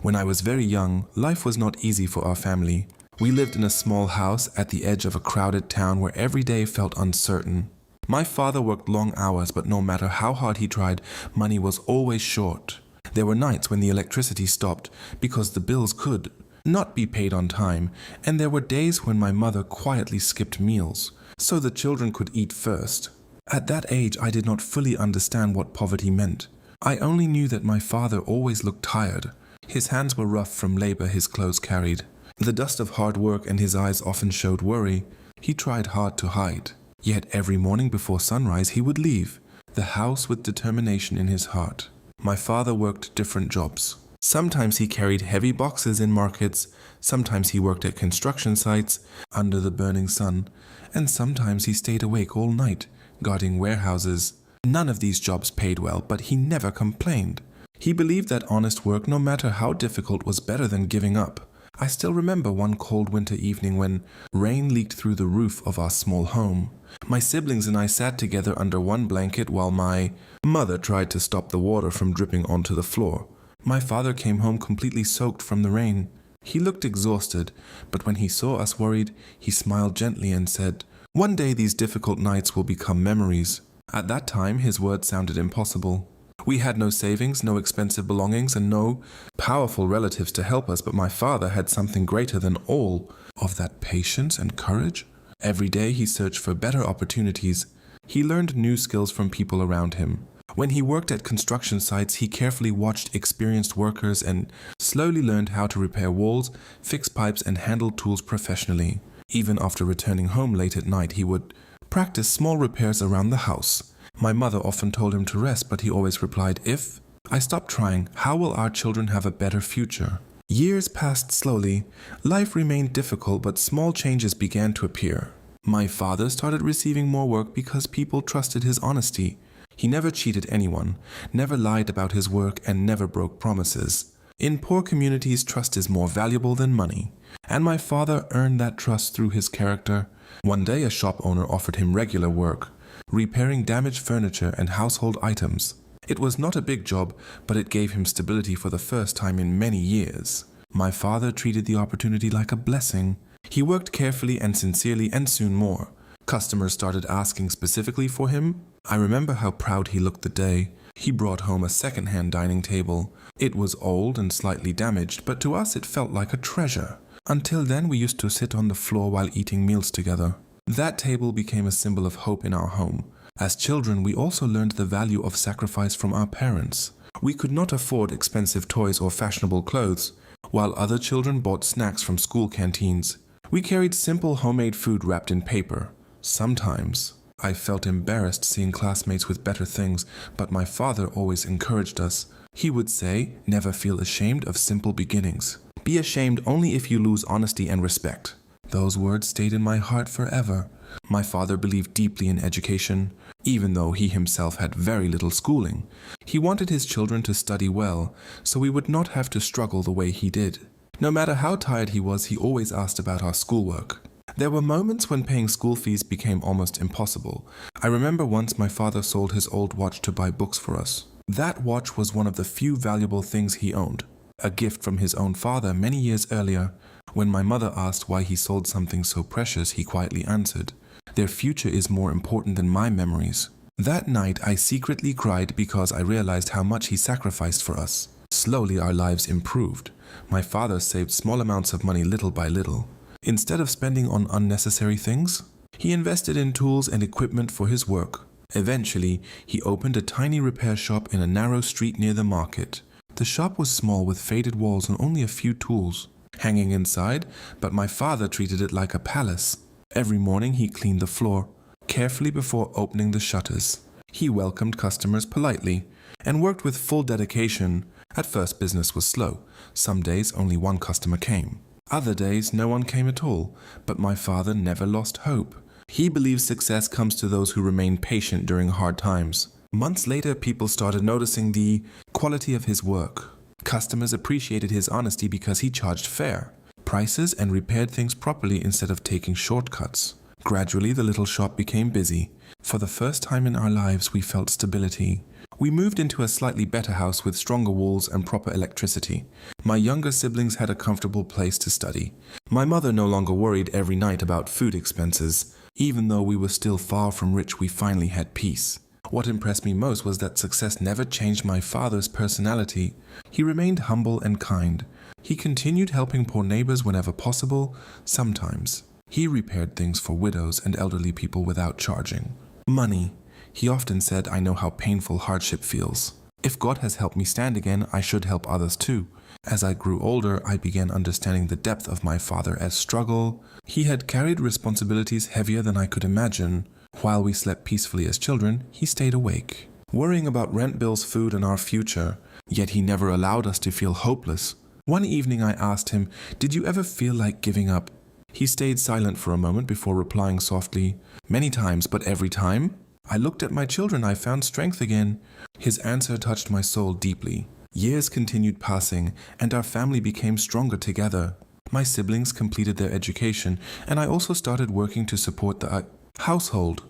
When I was very young, life was not easy for our family. We lived in a small house at the edge of a crowded town where every day felt uncertain. My father worked long hours, but no matter how hard he tried, money was always short. There were nights when the electricity stopped because the bills could not be paid on time, and there were days when my mother quietly skipped meals so the children could eat first. At that age, I did not fully understand what poverty meant. I only knew that my father always looked tired. His hands were rough from labor his clothes carried. The dust of hard work and his eyes often showed worry. He tried hard to hide. Yet every morning before sunrise he would leave the house with determination in his heart. My father worked different jobs. Sometimes he carried heavy boxes in markets, sometimes he worked at construction sites under the burning sun, and sometimes he stayed awake all night, guarding warehouses. None of these jobs paid well, but he never complained. He believed that honest work, no matter how difficult, was better than giving up. I still remember one cold winter evening when rain leaked through the roof of our small home. My siblings and I sat together under one blanket while my mother tried to stop the water from dripping onto the floor. My father came home completely soaked from the rain. He looked exhausted, but when he saw us worried, he smiled gently and said, "One day these difficult nights will become memories." At that time, his words sounded impossible. We had no savings, no expensive belongings, and no powerful relatives to help us, but my father had something greater than all of that: patience and courage. Every day he searched for better opportunities. He learned new skills from people around him. When he worked at construction sites, he carefully watched experienced workers and slowly learned how to repair walls, fix pipes, and handle tools professionally. Even after returning home late at night, he would practice small repairs around the house. My mother often told him to rest, but he always replied, "If I stop trying, how will our children have a better future?" Years passed slowly. Life remained difficult, but small changes began to appear. My father started receiving more work because people trusted his honesty. He never cheated anyone, never lied about his work, and never broke promises. In poor communities, trust is more valuable than money, and my father earned that trust through his character. One day, a shop owner offered him regular work, repairing damaged furniture and household items. It was not a big job, but it gave him stability for the first time in many years. My father treated the opportunity like a blessing. He worked carefully and sincerely, and soon more customers started asking specifically for him. I remember how proud he looked the day he brought home a second-hand dining table. It was old and slightly damaged, but to us it felt like a treasure. Until then, we used to sit on the floor while eating meals together. That table became a symbol of hope in our home. As children, we also learned the value of sacrifice from our parents. We could not afford expensive toys or fashionable clothes, while other children bought snacks from school canteens. We carried simple homemade food wrapped in paper. Sometimes I felt embarrassed seeing classmates with better things, but my father always encouraged us. He would say, "Never feel ashamed of simple beginnings. Be ashamed only if you lose honesty and respect." Those words stayed in my heart forever. My father believed deeply in education. Even though he himself had very little schooling, he wanted his children to study well, so we would not have to struggle the way he did. No matter how tired he was, he always asked about our schoolwork. There were moments when paying school fees became almost impossible. I remember once my father sold his old watch to buy books for us. That watch was one of the few valuable things he owned, a gift from his own father many years earlier. When my mother asked why he sold something so precious, he quietly answered, "Their future is more important than my memories." That night, I secretly cried because I realized how much he sacrificed for us. Slowly, our lives improved. My father saved small amounts of money little by little. Instead of spending on unnecessary things, he invested in tools and equipment for his work. Eventually, he opened a tiny repair shop in a narrow street near the market. The shop was small with faded walls and only a few tools hanging inside, but my father treated it like a palace. Every morning he cleaned the floor carefully before opening the shutters. He welcomed customers politely and worked with full dedication. At first, business was slow. Some days only one customer came. Other days no one came at all, but my father never lost hope. He believed success comes to those who remain patient during hard times. Months later, people started noticing the quality of his work. Customers appreciated his honesty because he charged fair prices and repaired things properly instead of taking shortcuts. Gradually, the little shop became busy. For the first time in our lives, we felt stability. We moved into a slightly better house with stronger walls and proper electricity. My younger siblings had a comfortable place to study. My mother no longer worried every night about food expenses. Even though we were still far from rich, we finally had peace. What impressed me most was that success never changed my father's personality. He remained humble and kind. He continued helping poor neighbors whenever possible. Sometimes he repaired things for widows and elderly people without charging. Money. He often said, "I know how painful hardship feels. If God has helped me stand again, I should help others too." As I grew older, I began understanding the depth of my father as struggle. He had carried responsibilities heavier than I could imagine. While we slept peacefully as children, he stayed awake, worrying about rent bills, food, and our future. Yet he never allowed us to feel hopeless. One evening I asked him, "Did you ever feel like giving up?" He stayed silent for a moment before replying softly, "Many times, but every time I looked at my children, I found strength again." His answer touched my soul deeply. Years continued passing, and our family became stronger together. My siblings completed their education, and I also started working to support the household.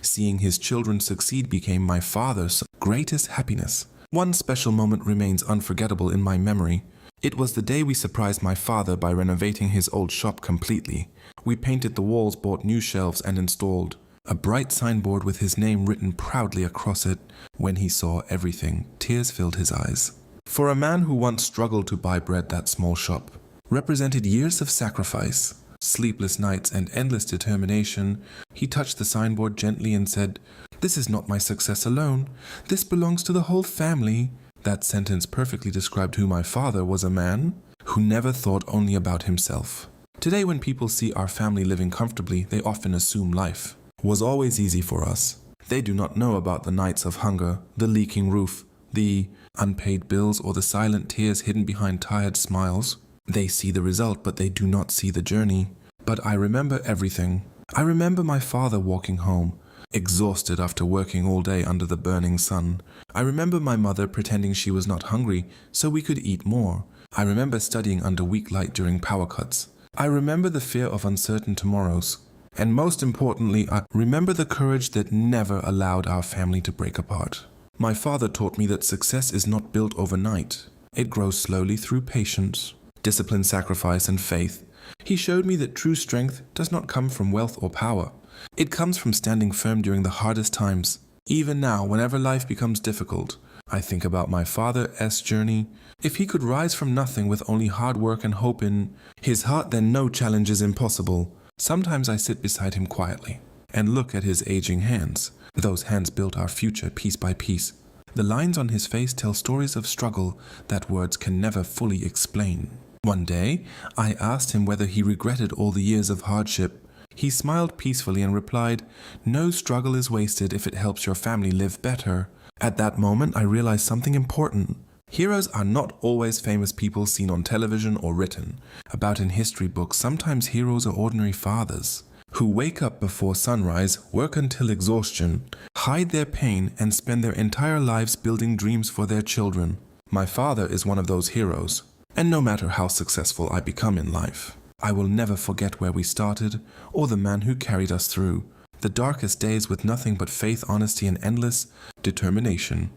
Seeing his children succeed became my father's greatest happiness. One special moment remains unforgettable in my memory. It was the day we surprised my father by renovating his old shop completely. We painted the walls, bought new shelves, and installed a bright signboard with his name written proudly across it. When he saw everything, tears filled his eyes. For a man who once struggled to buy bread, that small shop represented years of sacrifice, sleepless nights, and endless determination. He touched the signboard gently and said, "This is not my success alone. This belongs to the whole family." That sentence perfectly described who my father was, a man who never thought only about himself. Today, when people see our family living comfortably, they often assume life was always easy for us. They do not know about the nights of hunger, the leaking roof, the unpaid bills, or the silent tears hidden behind tired smiles. They see the result, but they do not see the journey. But I remember everything. I remember my father walking home, exhausted after working all day under the burning sun. I remember my mother pretending she was not hungry so we could eat more. I remember studying under weak light during power cuts. I remember the fear of uncertain tomorrows. And most importantly, I remember the courage that never allowed our family to break apart. My father taught me that success is not built overnight. It grows slowly through patience, discipline, sacrifice, and faith. He showed me that true strength does not come from wealth or power. It comes from standing firm during the hardest times. Even now, whenever life becomes difficult, I think about my father's journey. If he could rise from nothing with only hard work and hope in his heart, then no challenge is impossible. Sometimes I sit beside him quietly and look at his aging hands. Those hands built our future piece by piece. The lines on his face tell stories of struggle that words can never fully explain. One day, I asked him whether he regretted all the years of hardship. He smiled peacefully and replied, "No struggle is wasted if it helps your family live better." At that moment, I realized something important. Heroes are not always famous people seen on television or written about in history books. Sometimes heroes are ordinary fathers who wake up before sunrise, work until exhaustion, hide their pain, and spend their entire lives building dreams for their children. My father is one of those heroes, and no matter how successful I become in life, I will never forget where we started or the man who carried us through the darkest days with nothing but faith, honesty, and endless determination.